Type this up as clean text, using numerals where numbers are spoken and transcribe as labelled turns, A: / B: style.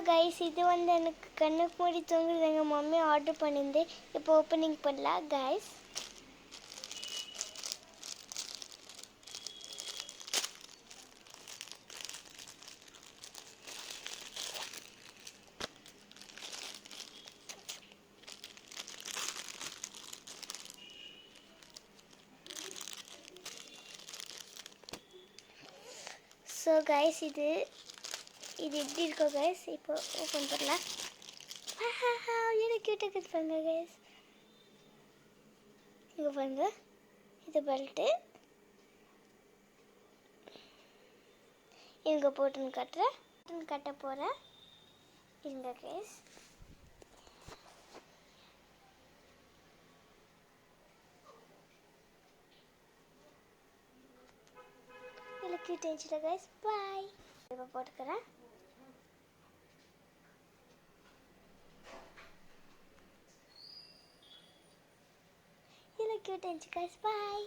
A: Guys இது வந்து எனக்கு கண்ணுக்கு மூடி தூங்குறது எங்கள் மம்மி ஆர்டர் பண்ணியிருந்து இப்போ ஓப்பனிங் பண்ணலாம் கைஸ். ஸோ கைஸ் இது எப்படி இருக்கும் கைஸ், இப்போ ஓப்பன் பண்ணலாம். எனக்கு கியூட்டாக இருக்குது பாருங்க கைஸ். இங்கே பாருங்க, இது பெல்ட்டு இங்கே போட்டுன்னு கட்ட போகிறேன். இருங்க கைஸ். இல்லை கியூட் ஆயிடுச்சுல கைஸ். பாய். இப்போ போட்டுக்கிறேன். இல்லை கியூட் ஆயிடுச்சு கைஸ். பாய்.